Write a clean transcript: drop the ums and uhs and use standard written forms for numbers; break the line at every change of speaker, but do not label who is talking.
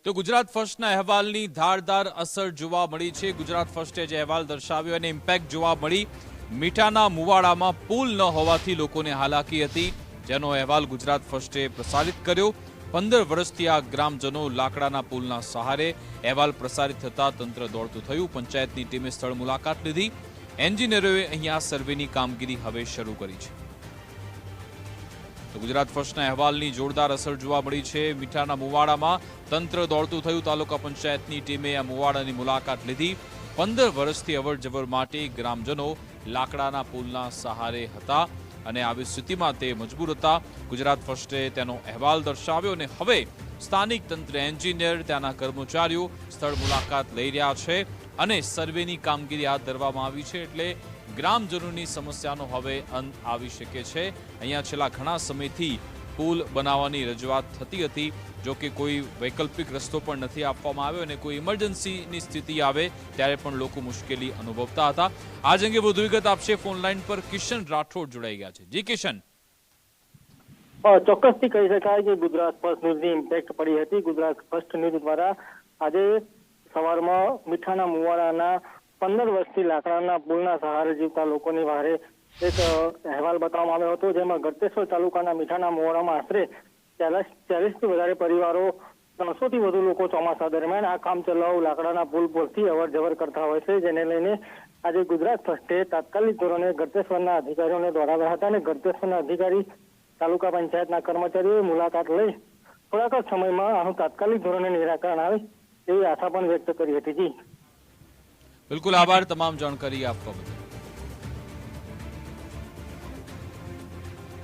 તો ગુજરાત ફર્સ્ટના અહેવાલની ધારદાર અસર જોવા મળી છે। ગુજરાત ફર્સ્ટે જે અહેવાલ દર્શાવ્યો અને ઇમ્પેક્ટ જોવા મળી। મીઠાના મુવાડામાં પુલ ન હોવાથી લોકોને હાલાકી હતી, જેનો અહેવાલ ગુજરાત ફર્સ્ટે પ્રસારિત કર્યો। 15 વર્ષથી આ ગ્રામજનો લાકડાના પુલના સહારે। અહેવાલ પ્રસારિત થતા તંત્ર દોડતું થયું। પંચાયતની ટીમે સ્થળ મુલાકાત લીધી। એન્જિનિયરોએ અહીંયા સર્વેની કામગીરી હવે શરૂ કરી છે। તો ગુજરાત ફર્સ્ટના અહેવાલની જોરદાર અસર જોવા મળી છે। મીઠાના મુવાડામાં તંત્ર દોડતું થયું। તાલુકા પંચાયતની ટીમે આ મુવાડાની મુલાકાત લીધી। 15 વર્ષથી અવરજવર માટે ગ્રામજનો લાકડાના પુલના સહારે હતા અને આવી સ્થિતિમાં તે મજબૂર હતા। ગુજરાત ફર્સ્ટે તેનો અહેવાલ દર્શાવ્યો અને હવે સ્થાનિક તંત્ર, એન્જિનિયર, ત્યાંના કર્મચારીઓ સ્થળ મુલાકાત લઈ રહ્યા છે અને સર્વેની કામગીરી હાથ ધરવામાં આવી છે। એટલે ગ્રામજનોની સમસ્યાનો હવે અંત આવી શકે છે। અહીંયા છેલ્લા ઘણા સમયથી પુલ બનાવવાની રજૂઆત થતી હતી, જો કે કોઈ વૈકલ્પિક રસ્તો પણ નથી આપવામાં આવ્યો અને કોઈ ઇમરજન્સીની સ્થિતિ આવે ત્યારે પણ લોકો મુશ્કેલી અનુભવતા હતા। આજ અંગે વધુ વિગત આપશે ફોન લાઈન પર કિશન રાઠોડ જોડાઈ ગયા છે। જી કિશન।
ચોક્કસથી કહી શકાય કે ગુજરાત ફર્સ્ટ ન્યૂઝની ઇમ્પેક્ટ પડી હતી। ગુજરાત ફર્સ્ટ ન્યૂઝ દ્વારા આજે સવારમાં મીઠાના મુવાડાના 15 વર્ષથી લાકડાના પુલના સહારે જીવતા લોકોની વારે એક અહેવાલ બતાવવામાં આવ્યો હતો, જેમાં ગળતેશ્વર તાલુકાના મીઠાના મુવાડામાં આશરે 40થી વધારે પરિવારો, 300થી વધુ લોકો ચોમાસા દરમિયાન આ કામ ચલાવ લાકડાના પુલ પરથી અવર જવર કરતા હોય છે, જેને લઈને આજે ગુજરાત ફર્સ્ટે તાત્કાલિક ધોરણે ગળતેશ્વરના અધિકારીઓને દોડાવ્યા હતા અને ગળતેશ્વરના અધિકારી, તાલુકા પંચાયતના કર્મચારીઓએ મુલાકાત લઈ થોડાક જ સમયમાં આનું તાત્કાલિક ધોરણે નિરાકરણ આવે એવી આશા પણ વ્યક્ત કરી હતી। જી
બિલકુલ, આભાર તમામ જાણકારી આપવા બદલ।